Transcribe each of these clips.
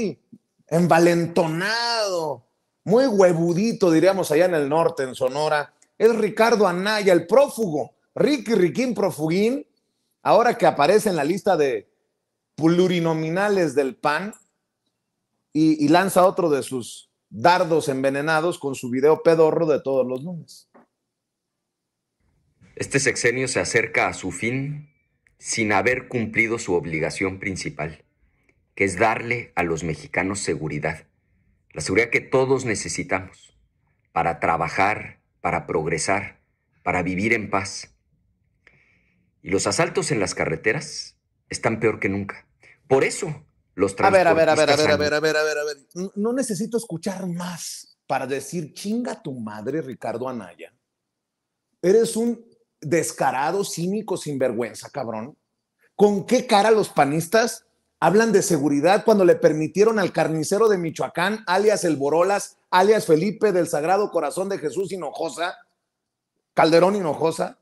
muy envalentonado, muy huevudito, diríamos allá en el norte, en Sonora, es Ricardo Anaya, el prófugo, Ricky Riquín Profugín, ahora que aparece en la lista de plurinominales del PAN y lanza otro de sus dardos envenenados con su video pedorro de todos los lunes. Este sexenio se acerca a su fin sin haber cumplido su obligación principal, que es darle a los mexicanos seguridad, la seguridad que todos necesitamos para trabajar, para progresar, para vivir en paz. Y los asaltos en las carreteras están peor que nunca. Por eso los transportistas... A ver. No necesito escuchar más para decir chinga tu madre, Ricardo Anaya. Eres un descarado, cínico, sinvergüenza, cabrón. ¿Con qué cara los panistas hablan de seguridad cuando le permitieron al carnicero de Michoacán, alias El Borolas, alias Felipe del Sagrado Corazón de Jesús Hinojosa, Calderón Hinojosa,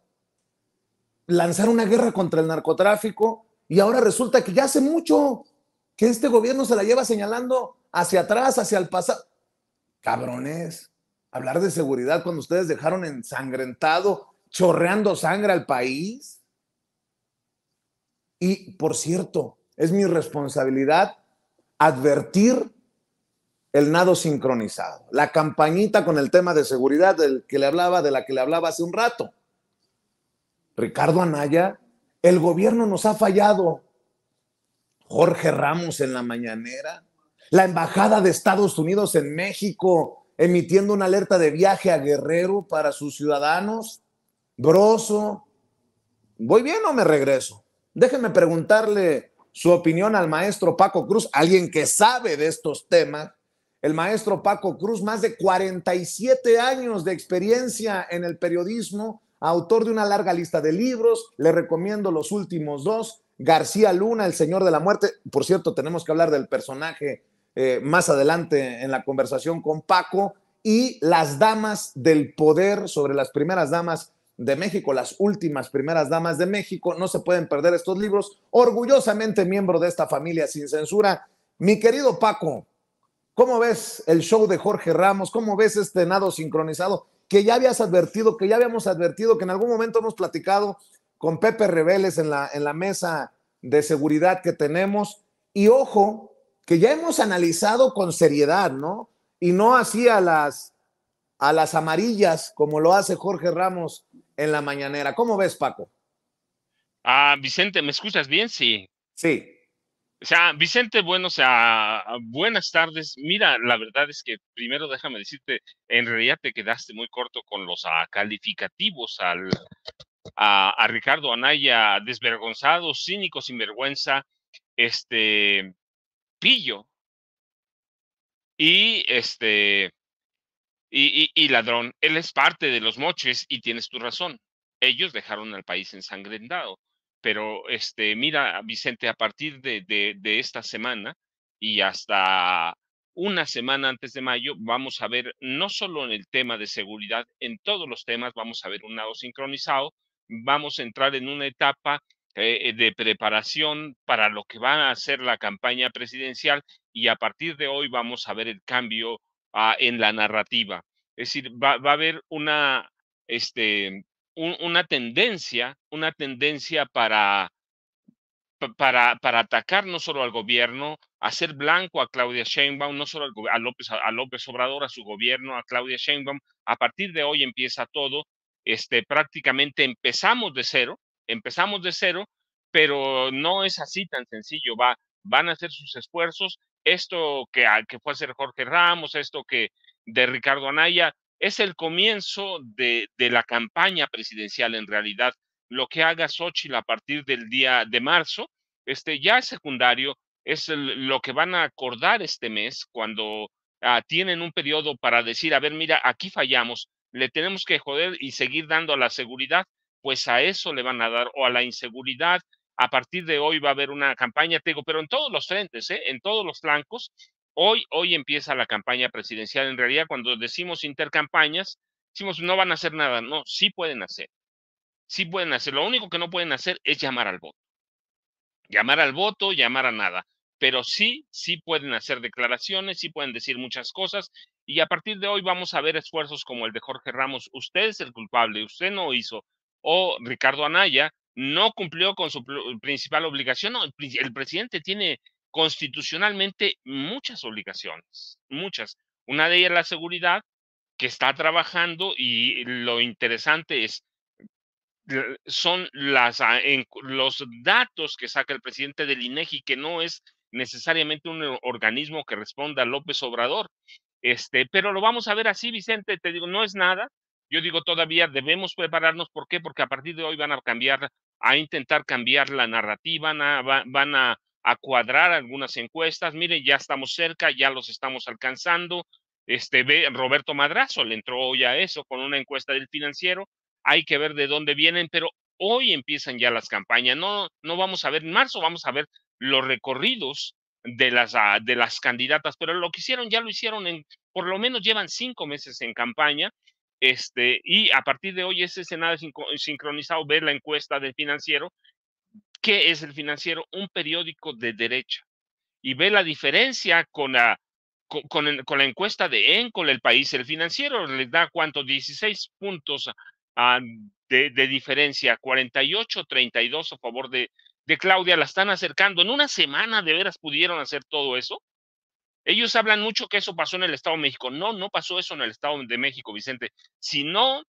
lanzar una guerra contra el narcotráfico? Y ahora resulta que ya hace mucho que este gobierno se la lleva señalando hacia atrás, hacia el pasado. Cabrones, hablar de seguridad cuando ustedes dejaron ensangrentado, chorreando sangre al país. Y, por cierto, es mi responsabilidad advertir el nado sincronizado, la campañita con el tema de seguridad de la que le hablaba hace un rato. Ricardo Anaya, el gobierno nos ha fallado. Jorge Ramos en la mañanera, la embajada de Estados Unidos en México emitiendo una alerta de viaje a Guerrero para sus ciudadanos. Broso, ¿voy bien o me regreso? Déjenme preguntarle su opinión al maestro Paco Cruz, alguien que sabe de estos temas. El maestro Paco Cruz, más de 47 años de experiencia en el periodismo, autor de una larga lista de libros, le recomiendo los últimos dos, García Luna, El Señor de la Muerte. Por cierto, tenemos que hablar del personaje más adelante en la conversación con Paco, y Las Damas del Poder, sobre las primeras damas de México, las últimas primeras damas de México. No se pueden perder estos libros. Orgullosamente miembro de esta familia sin censura. Mi querido Paco, ¿cómo ves el show de Jorge Ramos? ¿Cómo ves este nado sincronizado que ya habías advertido, que ya habíamos advertido, que en algún momento hemos platicado con Pepe Reveles en la mesa de seguridad que tenemos? Y ojo, que ya hemos analizado con seriedad, ¿no? Y no así a las amarillas como lo hace Jorge Ramos en la mañanera. ¿Cómo ves, Paco? Vicente, ¿me escuchas bien? Sí. Sí. O sea, Vicente, bueno, o sea, buenas tardes. Mira, la verdad es que primero déjame decirte, en realidad te quedaste muy corto con los calificativos a Ricardo Anaya: desvergonzado, cínico, sinvergüenza, pillo y y ladrón. Él es parte de los moches y tienes tu razón. Ellos dejaron al país ensangrentado. Pero mira, Vicente, a partir de esta semana y hasta una semana antes de mayo, vamos a ver, no solo en el tema de seguridad, en todos los temas vamos a ver un nado sincronizado. Vamos a entrar en una etapa de preparación para lo que va a ser la campaña presidencial, y a partir de hoy vamos a ver el cambio en la narrativa. Es decir, va a haber una tendencia para atacar no solo al gobierno, hacer blanco a Claudia Sheinbaum, no solo a López Obrador, a su gobierno, a Claudia Sheinbaum. A partir de hoy empieza todo. Prácticamente empezamos de cero, pero no es así tan sencillo. Van a hacer sus esfuerzos. Esto que fue a hacer Jorge Ramos, esto que de Ricardo Anaya, es el comienzo de la campaña presidencial. En realidad, lo que haga Xóchitl a partir del día de marzo, ya es secundario. Es lo que van a acordar este mes, cuando tienen un periodo para decir: a ver, mira, aquí fallamos, le tenemos que joder y seguir dando a la seguridad. Pues a eso le van a dar, o a la inseguridad. A partir de hoy va a haber una campaña, te digo, pero en todos los frentes, en todos los flancos. Hoy empieza la campaña presidencial. En realidad, cuando decimos intercampañas, decimos no van a hacer nada. No, sí pueden hacer. Sí pueden hacer. Lo único que no pueden hacer es llamar al voto. Llamar a nada. pero sí pueden hacer declaraciones, sí pueden decir muchas cosas, y a partir de hoy vamos a ver esfuerzos como el de Jorge Ramos. Usted es el culpable, usted no hizo, o Ricardo Anaya no cumplió con su principal obligación. No, el presidente tiene constitucionalmente muchas obligaciones, muchas. Una de ellas la seguridad, que está trabajando, y lo interesante son los datos que saca el presidente del INEGI, que no es necesariamente un organismo que responda a López Obrador. Pero lo vamos a ver así, Vicente, te digo, no es nada. Yo digo, todavía debemos prepararnos. ¿Por qué? Porque a partir de hoy van a intentar cambiar la narrativa, van a cuadrar algunas encuestas. Mire, ya estamos cerca, ya los estamos alcanzando. Ve, Roberto Madrazo le entró hoy a eso con una encuesta del Financiero. Hay que ver de dónde vienen, pero hoy empiezan ya las campañas. No vamos a ver en marzo, vamos a ver los recorridos de las candidatas, pero lo que hicieron ya lo hicieron por lo menos llevan 5 meses en campaña. Y a partir de hoy ese Senado sincronizado, ver la encuesta del Financiero. ¿Qué es el Financiero? Un periódico de derecha. Y ve la diferencia con la encuesta de Encol, El País. El Financiero les da ¿cuánto? 16 puntos de diferencia, 48-32 a favor de Claudia. La están acercando. En una semana de veras pudieron hacer todo eso. Ellos hablan mucho que eso pasó en el Estado de México. No pasó eso en el Estado de México, Vicente. Si no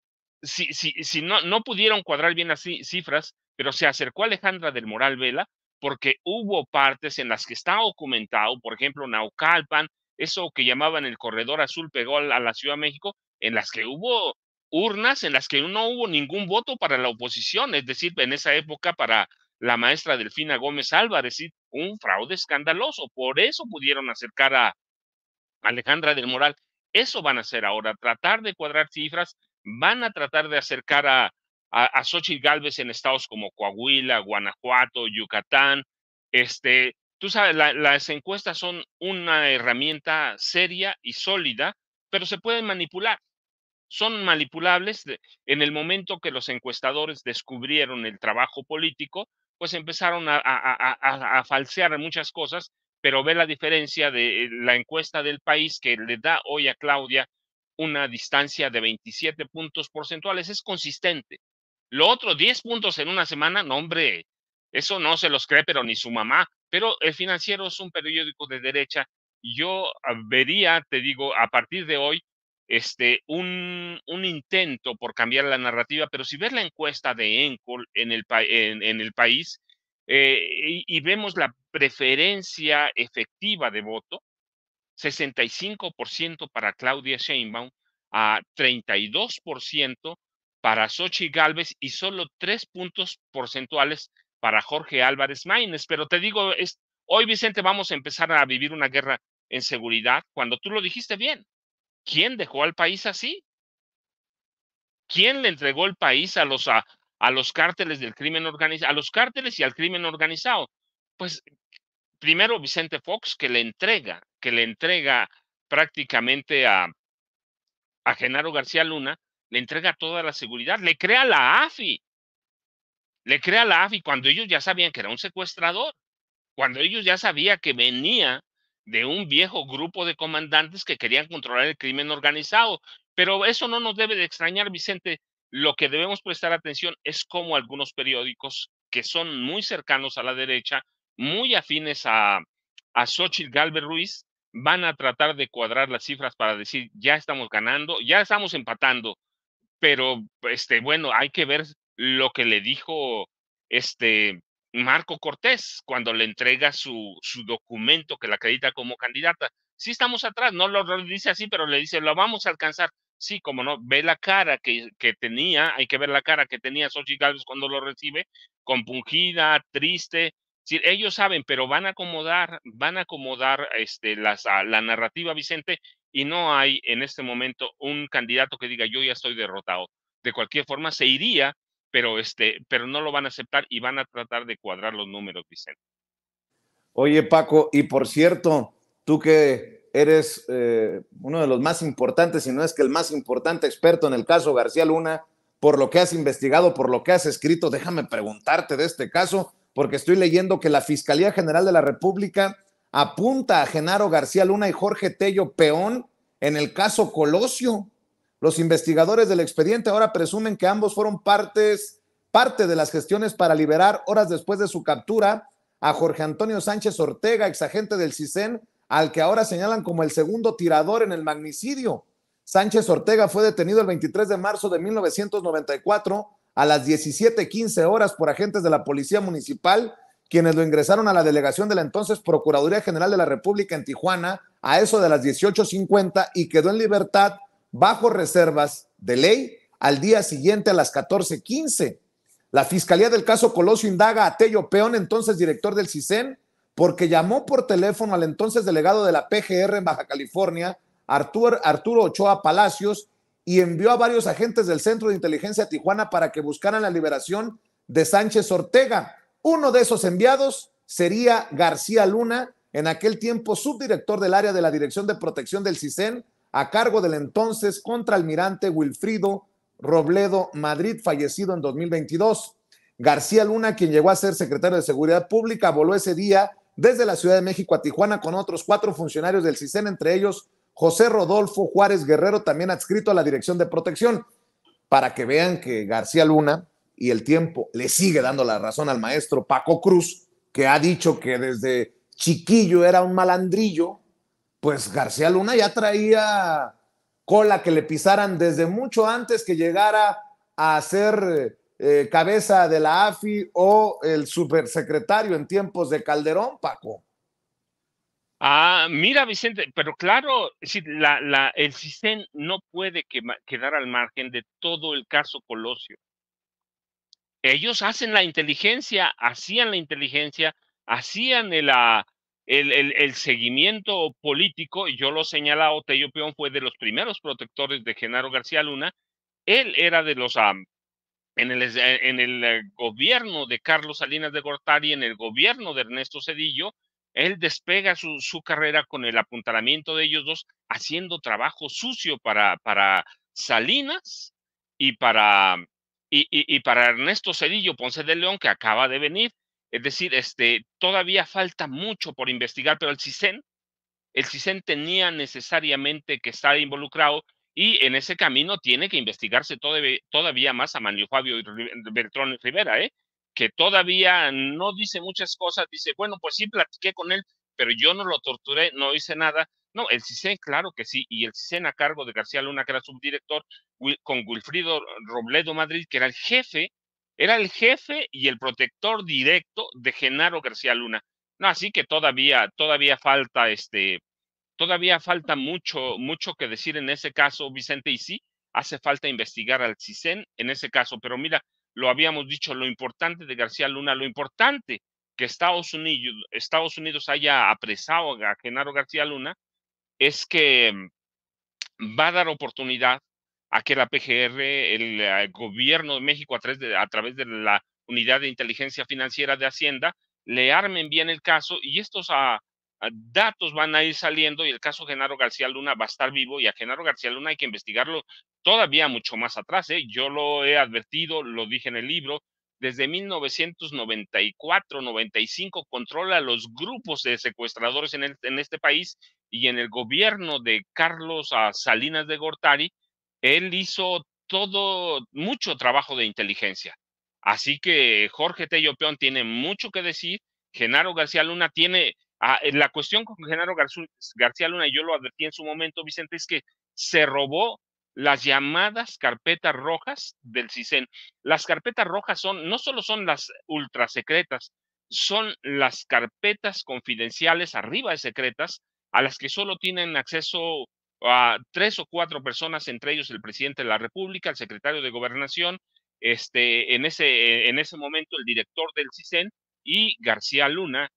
pudieron cuadrar bien las cifras, pero se acercó Alejandra del Moral Vela, porque hubo partes en las que está documentado, por ejemplo, Naucalpan, eso que llamaban el corredor azul pegó a la Ciudad de México, en las que hubo urnas, en las que no hubo ningún voto para la oposición, es decir, en esa época para la maestra Delfina Gómez Álvarez, ¿sí? Un fraude escandaloso. Por eso pudieron acercar a Alejandra del Moral. Eso van a hacer ahora, tratar de cuadrar cifras, van a tratar de acercar a Xóchitl Gálvez en estados como Coahuila, Guanajuato, Yucatán. Tú sabes, las encuestas son una herramienta seria y sólida, pero se pueden manipular. Son manipulables. En el momento que los encuestadores descubrieron el trabajo político, pues empezaron a falsear muchas cosas, pero ve la diferencia de la encuesta del País, que le da hoy a Claudia una distancia de 27 puntos porcentuales. Es consistente. Lo otro, 10 puntos en una semana, no, hombre, eso no se los cree, pero ni su mamá. Pero el Financiero es un periódico de derecha. Yo vería, te digo, a partir de hoy, un intento por cambiar la narrativa, pero si ves la encuesta de Encol en el País, y vemos la preferencia efectiva de voto, 65% para Claudia Sheinbaum, a 32% para Xóchitl Gálvez, y solo 3 puntos porcentuales para Jorge Álvarez Maínez. Pero te digo, hoy, Vicente, vamos a empezar a vivir una guerra en seguridad, cuando tú lo dijiste bien. ¿Quién dejó al país así? ¿Quién le entregó el país a los cárteles del crimen organizado, a los cárteles y al crimen organizado? Pues primero Vicente Fox, que le entrega prácticamente a Genaro García Luna, le entrega toda la seguridad, le crea la AFI cuando ellos ya sabían que era un secuestrador, cuando ellos ya sabían que venía de un viejo grupo de comandantes que querían controlar el crimen organizado. Pero eso no nos debe de extrañar, Vicente. Lo que debemos prestar atención es cómo algunos periódicos que son muy cercanos a la derecha, muy afines a Xóchitl Gálvez Ruiz, van a tratar de cuadrar las cifras para decir, ya estamos ganando, ya estamos empatando, pero bueno, hay que ver lo que le dijo Marco Cortés cuando le entrega su documento que la acredita como candidata. Sí estamos atrás, no lo dice así, pero le dice, lo vamos a alcanzar. Sí, como no, ve la cara que tenía, hay que ver la cara que tenía Xóchitl Gálvez cuando lo recibe, compungida, triste. Sí, ellos saben, pero van a acomodar la narrativa, Vicente, y no hay en este momento un candidato que diga yo ya estoy derrotado. De cualquier forma se iría, pero no lo van a aceptar y van a tratar de cuadrar los números, Vicente. Oye, Paco, y por cierto, tú que eres uno de los más importantes, si no es que el más importante experto en el caso García Luna, por lo que has investigado, por lo que has escrito, déjame preguntarte de este caso, porque estoy leyendo que la Fiscalía General de la República apunta a Genaro García Luna y Jorge Tello Peón en el caso Colosio. Los investigadores del expediente ahora presumen que ambos fueron parte de las gestiones para liberar, horas después de su captura, a Jorge Antonio Sánchez Ortega, exagente del CISEN, al que ahora señalan como el segundo tirador en el magnicidio. Sánchez Ortega fue detenido el 23 de marzo de 1994 a las 17:15 horas por agentes de la Policía Municipal, quienes lo ingresaron a la delegación de la entonces Procuraduría General de la República en Tijuana a eso de las 18:50 y quedó en libertad bajo reservas de ley al día siguiente a las 14:15. La Fiscalía del caso Colosio indaga a Tello Peón, entonces director del CISEN, porque llamó por teléfono al entonces delegado de la PGR en Baja California, Arturo Ochoa Palacios, y envió a varios agentes del Centro de Inteligencia Tijuana para que buscaran la liberación de Sánchez Ortega. Uno de esos enviados sería García Luna, en aquel tiempo subdirector del área de la Dirección de Protección del CISEN, a cargo del entonces contraalmirante Wilfrido Robledo Madrid, fallecido en 2022. García Luna, quien llegó a ser secretario de Seguridad Pública, voló ese día desde la Ciudad de México a Tijuana con otros 4 funcionarios del CISEN, entre ellos José Rodolfo Juárez Guerrero, también adscrito a la Dirección de Protección, para que vean que García Luna y el tiempo le sigue dando la razón al maestro Paco Cruz, que ha dicho que desde chiquillo era un malandrillo. Pues García Luna ya traía cola que le pisaran desde mucho antes que llegara a ser cabeza de la AFI o el supersecretario en tiempos de Calderón, Paco. Mira, Vicente, pero claro, el CISEN no puede quedar al margen de todo el caso Colosio. Ellos hacen la inteligencia, hacían la inteligencia, hacían el seguimiento político, y yo lo señalaba, Tello Peón fue de los primeros protectores de Genaro García Luna. Él era de los, en el gobierno de Carlos Salinas de Gortari, en el gobierno de Ernesto Zedillo, él despega su carrera con el apuntalamiento de ellos dos, haciendo trabajo sucio para Salinas y para Ernesto Zedillo Ponce de León, que acaba de venir. Es decir, todavía falta mucho por investigar, pero el CISEN tenía necesariamente que estar involucrado, y en ese camino tiene que investigarse todavía más a Manlio Fabio Beltrán Rivera, que todavía no dice muchas cosas. Dice, bueno, pues sí platiqué con él, pero yo no lo torturé, no hice nada. No, el CISEN, claro que sí, y el CISEN a cargo de García Luna, que era subdirector, con Wilfrido Robledo Madrid, que era el jefe y el protector directo de Genaro García Luna. No, así que todavía falta todavía falta mucho que decir en ese caso, Vicente, y sí, hace falta investigar al CISEN en ese caso. Pero mira, lo habíamos dicho, lo importante de García Luna, lo importante que Estados Unidos haya apresado a Genaro García Luna, es que va a dar oportunidad a que la PGR, el gobierno de México, a través de la Unidad de Inteligencia Financiera de Hacienda, le armen bien el caso, y estos datos van a ir saliendo, y el caso Genaro García Luna va a estar vivo, y a Genaro García Luna hay que investigarlo todavía mucho más atrás. Yo lo he advertido, lo dije en el libro, desde 1994-95 controla los grupos de secuestradores en este país, y en el gobierno de Carlos Salinas de Gortari, él hizo mucho trabajo de inteligencia. Así que Jorge Tello Peón tiene mucho que decir. Genaro García Luna tiene, la cuestión con Genaro García Luna, y yo lo advertí en su momento, Vicente, es que se robó las llamadas carpetas rojas del CISEN. Las carpetas rojas no solo son las ultrasecretas, son las carpetas confidenciales, arriba de secretas, a las que solo tienen acceso a 3 o 4 personas, entre ellos el presidente de la República, el secretario de Gobernación, en ese momento el director del CISEN, y García Luna,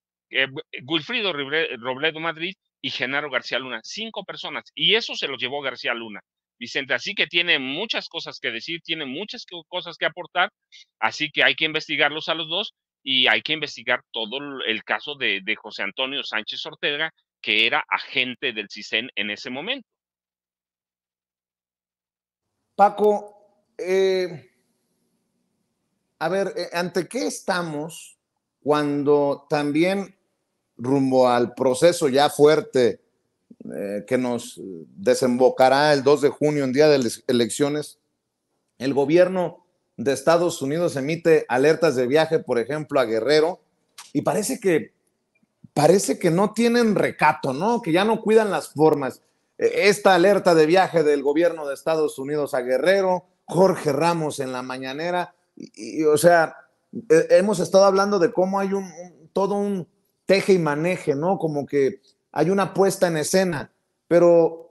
Wilfrido Robledo Madrid y Genaro García Luna. 5 personas, y eso se los llevó García Luna, Vicente. Así que tiene muchas cosas que decir, tiene muchas cosas que aportar, así que hay que investigarlos a los dos, y hay que investigar todo el caso de José Antonio Sánchez Ortega, que era agente del CISEN en ese momento. Paco, a ver, ¿ante qué estamos cuando también rumbo al proceso ya fuerte que nos desembocará el 2 de junio en día de las elecciones, el gobierno de Estados Unidos emite alertas de viaje, por ejemplo, a Guerrero, y parece que no tienen recato, ¿no? Que ya no cuidan las formas. Esta alerta de viaje del gobierno de Estados Unidos a Guerrero, Jorge Ramos en la mañanera, o sea, hemos estado hablando de cómo hay todo un teje y maneje, ¿no? Como que hay una puesta en escena, pero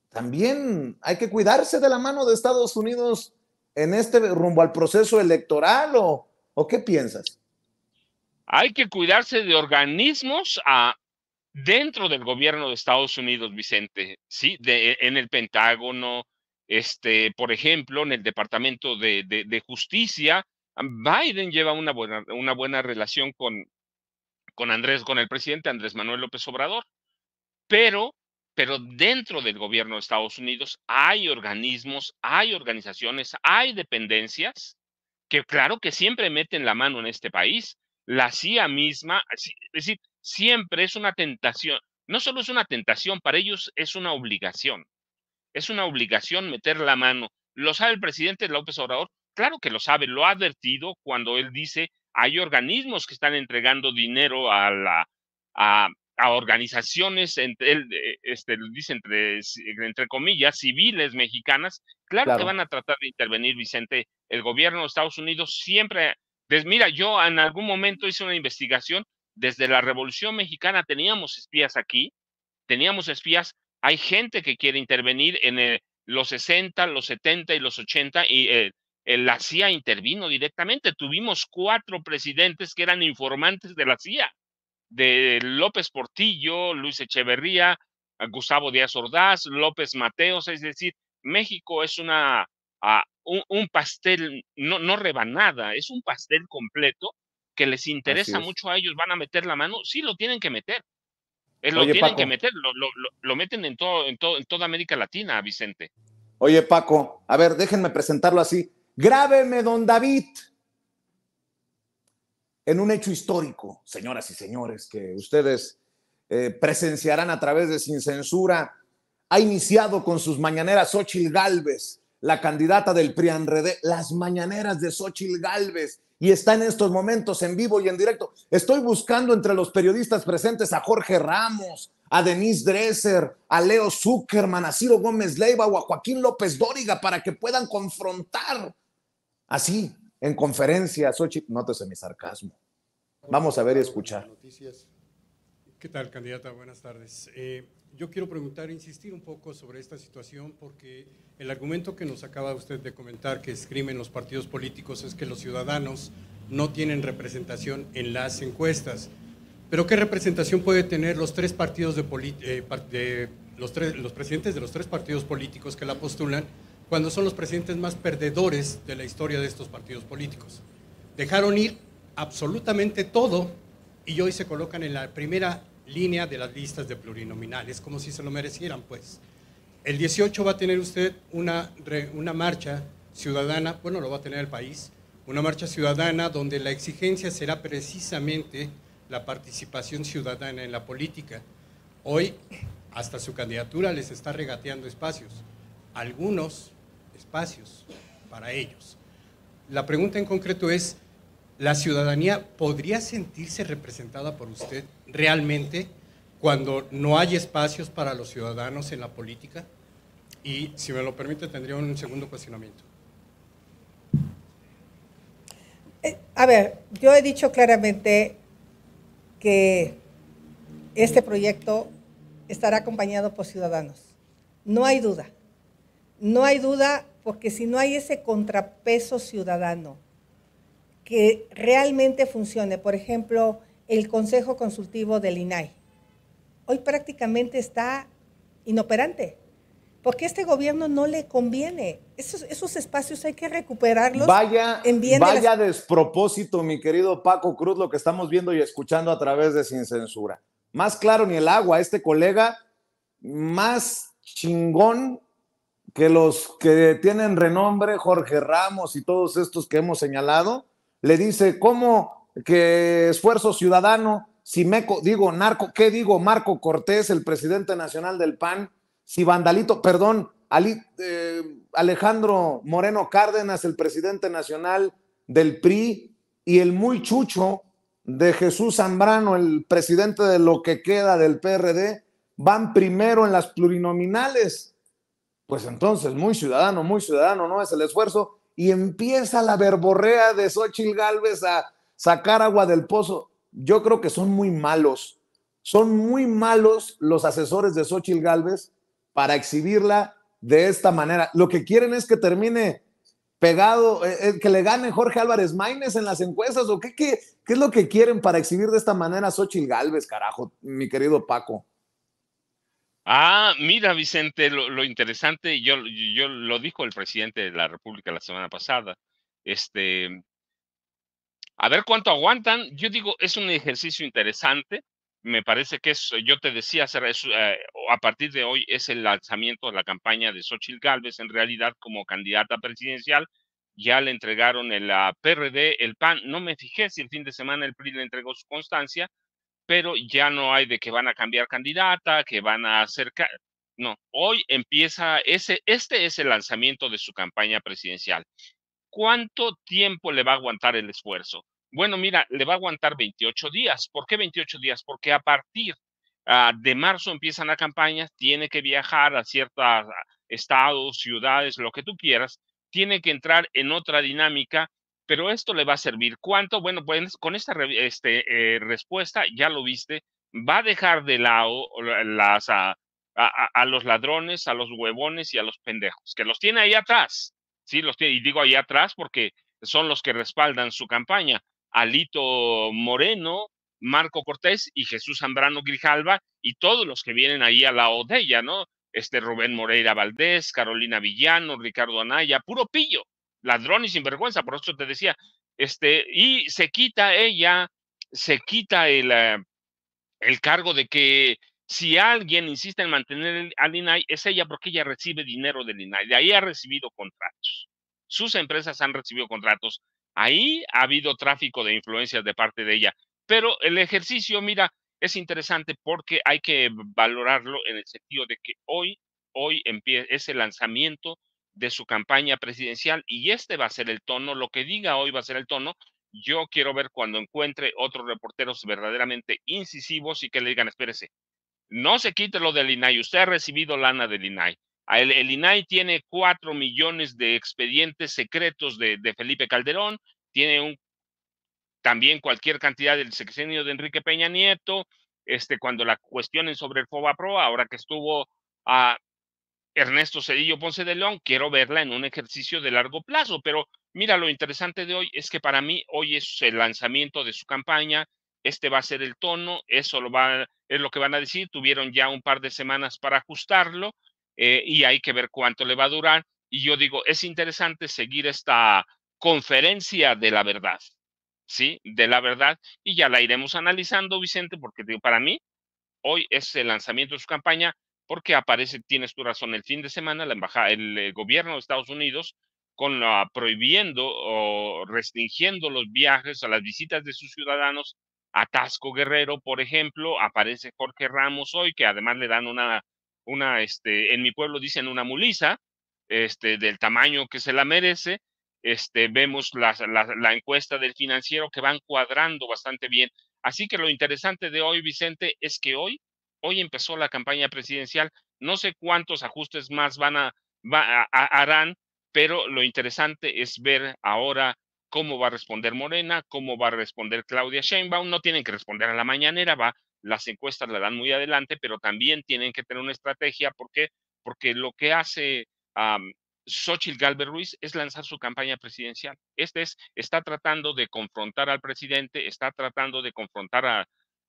también hay que cuidarse de la mano de Estados Unidos en este rumbo al proceso electoral, ¿o qué piensas? Hay que cuidarse de organismos dentro del gobierno de Estados Unidos, Vicente, ¿sí? En el Pentágono, por ejemplo, en el Departamento de Justicia. Biden lleva una buena relación con el presidente Andrés Manuel López Obrador, pero dentro del gobierno de Estados Unidos hay organismos, hay organizaciones, hay dependencias que claro que siempre meten la mano en este país. La CIA misma, es decir, siempre es una tentación. No solo es una tentación, para ellos es una obligación. Es una obligación meter la mano. ¿Lo sabe el presidente López Obrador? Claro que lo sabe, lo ha advertido cuando él dice hay organismos que están entregando dinero a organizaciones, él dice entre comillas, civiles mexicanas. Claro que Claro. van a tratar de intervenir, Vicente. El gobierno de Estados Unidos siempre, mira, yo en algún momento hice una investigación, desde la Revolución Mexicana teníamos espías aquí, teníamos espías, hay gente que quiere intervenir en los 60, los 70 y los 80 y la CIA intervino directamente. Tuvimos 4 presidentes que eran informantes de la CIA, de López Portillo, Luis Echeverría, Gustavo Díaz Ordaz, López Mateos. Es decir, México es un pastel, no rebanada, es un pastel completo que les Así interesa es. mucho a ellos. ¿Van a meter la mano? Sí, lo tienen que meter. Lo Oye, tienen que Paco, meter, lo meten en toda América Latina, Vicente. oye, Paco, a ver, déjenme presentarlo así. Grábeme, don David, en un hecho histórico, señoras y señores, que ustedes presenciarán a través de Sin Censura. Ha iniciado con sus mañaneras Xóchitl Gálvez, la candidata del PRI-ANRED, las mañaneras de Xóchitl Gálvez, y está en estos momentos en vivo y en directo. Estoy buscando entre los periodistas presentes a Jorge Ramos, a Denise Dresser, a Leo Zuckerman, a Ciro Gómez Leiva o a Joaquín López Dóriga para que puedan confrontar así en conferencia. Xóchitl, nótese mi sarcasmo. Vamos a ver y escuchar. ¿Qué tal, candidata? Buenas tardes. Yo quiero preguntar, insistir un poco sobre esta situación, porque el argumento que nos acaba usted de comentar que esgrimen los partidos políticos es que los ciudadanos no tienen representación en las encuestas. Pero ¿qué representación puede tener los tres partidos los presidentes de los tres partidos políticos que la postulan cuando son los presidentes más perdedores de la historia de estos partidos políticos? Dejaron ir absolutamente todo y hoy se colocan en la primera línea de las listas de plurinominales, como si se lo merecieran, pues. El 18 va a tener usted una marcha ciudadana, bueno, lo va a tener el país, una marcha ciudadana donde la exigencia será precisamente la participación ciudadana en la política. Hoy, hasta su candidatura les está regateando espacios, algunos espacios para ellos. La pregunta en concreto es, ¿la ciudadanía podría sentirse representada por usted realmente cuando no hay espacios para los ciudadanos en la política? Y, si me lo permite, tendría un segundo cuestionamiento. A ver, yo he dicho claramente que este proyecto estará acompañado por ciudadanos. No hay duda. No hay duda, porque si no hay ese contrapeso ciudadano que realmente funcione, por ejemplo, el Consejo Consultivo del INAI, hoy prácticamente está inoperante, porque a este gobierno no le conviene. Esos espacios hay que recuperarlos. Vaya despropósito, mi querido Paco Cruz, lo que estamos viendo y escuchando a través de Sin Censura. Más claro ni el agua, este colega más chingón que los que tienen renombre, Jorge Ramos y todos estos que hemos señalado, le dice, ¿cómo que esfuerzo ciudadano? si ¿qué digo? Marco Cortés, el presidente nacional del PAN, si Alejandro Moreno Cárdenas, el presidente nacional del PRI, y el muy chucho de Jesús Zambrano, el presidente de lo que queda del PRD, van primero en las plurinominales. Pues entonces, muy ciudadano, ¿no? Es el esfuerzo. Y empieza la verborrea de Xóchitl Gálvez a sacar agua del pozo. Yo creo que son muy malos los asesores de Xóchitl Gálvez para exhibirla de esta manera. Lo que quieren es que termine pegado, que le gane Jorge Álvarez Maínez en las encuestas, o qué es lo que quieren para exhibir de esta manera a Xóchitl Gálvez, carajo, mi querido Paco. Mira, Vicente, lo interesante, yo lo dijo el presidente de la República la semana pasada, a ver cuánto aguantan. Yo digo, es un ejercicio interesante. Me parece que yo te decía, a partir de hoy es el lanzamiento de la campaña de Xóchitl Gálvez, en realidad como candidata presidencial. Ya le entregaron el PRD, el PAN. No me fijé si el fin de semana el PRI le entregó su constancia, pero ya no hay de que van a cambiar candidata, que van a acercar. No, hoy empieza este es el lanzamiento de su campaña presidencial. ¿Cuánto tiempo le va a aguantar el esfuerzo? Bueno, mira, le va a aguantar 28 días. ¿Por qué 28 días? Porque a partir de marzo empiezan las campañas, tiene que viajar a ciertos estados, ciudades, lo que tú quieras, tiene que entrar en otra dinámica, pero esto le va a servir. ¿Cuánto? Bueno, pues con esta respuesta, ya lo viste, va a dejar de lado a los ladrones, a los huevones y a los pendejos, que los tiene ahí atrás. Sí, los tiene, y digo ahí atrás porque son los que respaldan su campaña. Alito Moreno, Marco Cortés y Jesús Zambrano Grijalva, y todos los que vienen ahí al lado de ella, ¿no? Rubén Moreira Valdés, Carolina Villano, Ricardo Anaya, puro pillo, ladrón y sinvergüenza, por eso te decía, y se quita el cargo de que si alguien insiste en mantener al INAI, es ella, porque ella recibe dinero del INAI. De ahí ha recibido contratos. Sus empresas han recibido contratos. Ahí ha habido tráfico de influencias de parte de ella. Pero el ejercicio, mira, es interesante porque hay que valorarlo en el sentido de que hoy es el lanzamiento de su campaña presidencial, y va a ser el tono, lo que diga hoy va a ser el tono. Yo quiero ver cuando encuentre otros reporteros verdaderamente incisivos y que le digan, espérese, no se quite lo del INAI, usted ha recibido lana del INAI. El INAI tiene 4 millones de expedientes secretos de Felipe Calderón, tiene también cualquier cantidad del sexenio de Enrique Peña Nieto, cuando la cuestionen sobre el FOBAPRO, ahora que estuvo a Ernesto Zedillo Ponce de León, quiero verla en un ejercicio de largo plazo, pero mira, lo interesante de hoy es que para mí hoy es el lanzamiento de su campaña, va a ser el tono, es lo que van a decir, tuvieron ya un par de semanas para ajustarlo, y hay que ver cuánto le va a durar, y yo digo, es interesante seguir esta conferencia de la verdad, ¿sí? De la verdad, y ya la iremos analizando, Vicente, porque digo, para mí hoy es el lanzamiento de su campaña, porque aparece, tienes tu razón, el fin de semana el gobierno de Estados Unidos prohibiendo o restringiendo los viajes a las visitas de sus ciudadanos a Tasco Guerrero, por ejemplo. Aparece Jorge Ramos hoy, que además le dan en mi pueblo dicen una mulisa, del tamaño que se la merece. Vemos la encuesta del Financiero que van cuadrando bastante bien. Así que lo interesante de hoy, Vicente, es que hoy empezó la campaña presidencial. No sé cuántos ajustes más harán, pero lo interesante es ver ahora cómo va a responder Morena, cómo va a responder Claudia Sheinbaum. No tienen que responder a la mañanera, las encuestas la dan muy adelante, pero también tienen que tener una estrategia. ¿Por qué? Porque lo que hace Xóchitl Gálvez Ruiz es lanzar su campaña presidencial. Está tratando de confrontar al presidente, está tratando de confrontar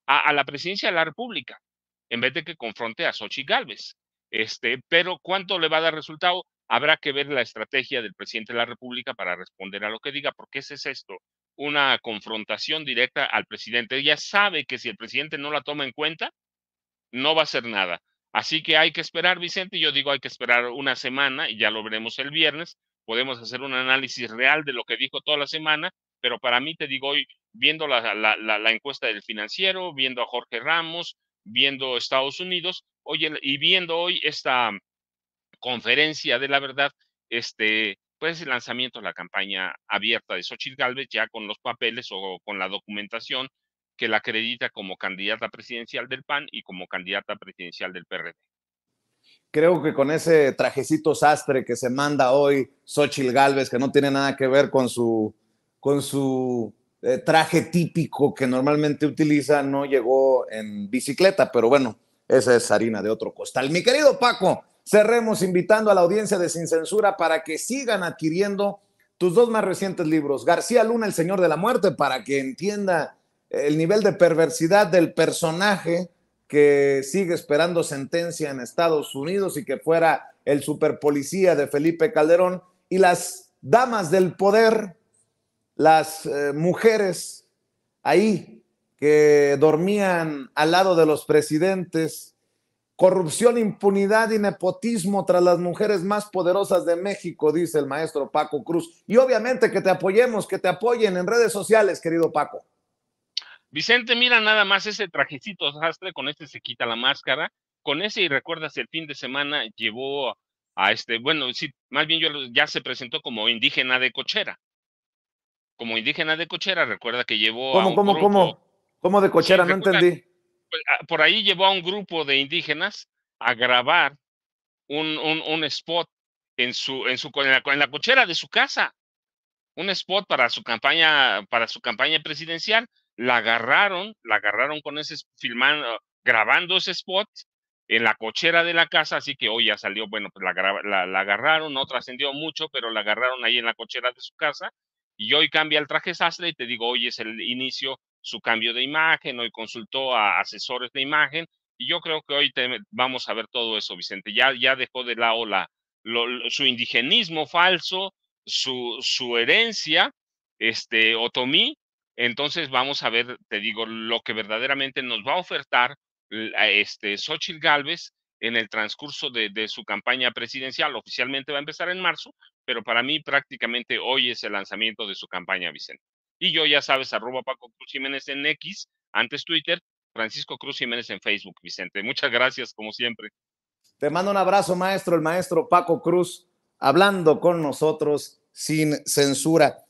a la presidencia de la República, en vez de que confronte a Xóchitl Gálvez. Pero ¿cuánto le va a dar resultado? Habrá que ver la estrategia del presidente de la República para responder a lo que diga, porque ese es esto, una confrontación directa al presidente. Ella sabe que si el presidente no la toma en cuenta, no va a hacer nada. Así que hay que esperar, Vicente. Yo digo, hay que esperar una semana y ya lo veremos el viernes. Podemos hacer un análisis real de lo que dijo toda la semana, pero para mí, te digo, hoy viendo la encuesta del Financiero, viendo a Jorge Ramos, viendo Estados Unidos, oye, y viendo hoy esta conferencia de la verdad, pues el lanzamiento de la campaña abierta de Xóchitl Gálvez, ya con los papeles o con la documentación que la acredita como candidata presidencial del PAN y como candidata presidencial del PRD. Creo que con ese trajecito sastre que se manda hoy Xóchitl Gálvez, que no tiene nada que ver con su traje típico que normalmente utiliza, no llegó en bicicleta, pero bueno, esa es harina de otro costal. Mi querido Paco, cerremos invitando a la audiencia de Sin Censura para que sigan adquiriendo tus dos más recientes libros, García Luna, El Señor de la Muerte, para que entienda el nivel de perversidad del personaje que sigue esperando sentencia en Estados Unidos y que fuera el superpolicía de Felipe Calderón, y Las Damas del Poder, las mujeres ahí que dormían al lado de los presidentes, corrupción, impunidad y nepotismo tras las mujeres más poderosas de México, dice el maestro Paco Cruz. Y obviamente que te apoyemos, que te apoyen en redes sociales, querido Paco. Vicente, mira nada más ese trajecito sastre, con este se quita la máscara, con ese, y recuerdas, el fin de semana llevó a bueno, sí, más bien ya se presentó como indígena de cochera. Como indígena de cochera, recuerda que llevó a un grupo. ¿Cómo de cochera? Sí, no entendí. Pues, por ahí llevó a un grupo de indígenas a grabar un spot en la cochera de su casa, un spot para su campaña presidencial. La agarraron con ese grabando ese spot en la cochera de la casa, así que hoy ya salió, bueno, pues la agarraron, no trascendió mucho, pero la agarraron ahí en la cochera de su casa, y hoy cambia el traje sastre, y te digo, hoy es el inicio, su cambio de imagen, hoy consultó a asesores de imagen, y yo creo que hoy vamos a ver todo eso, Vicente. Ya dejó de lado su indigenismo falso, su herencia, otomí. Entonces vamos a ver, te digo, lo que verdaderamente nos va a ofertar Xóchitl Gálvez en el transcurso de su campaña presidencial. Oficialmente va a empezar en marzo, pero para mí prácticamente hoy es el lanzamiento de su campaña, Vicente. Y yo, ya sabes, @Paco Cruz Jiménez en X, antes Twitter, Francisco Cruz Jiménez en Facebook, Vicente. Muchas gracias, como siempre. Te mando un abrazo, maestro, el maestro Paco Cruz, hablando con nosotros sin censura.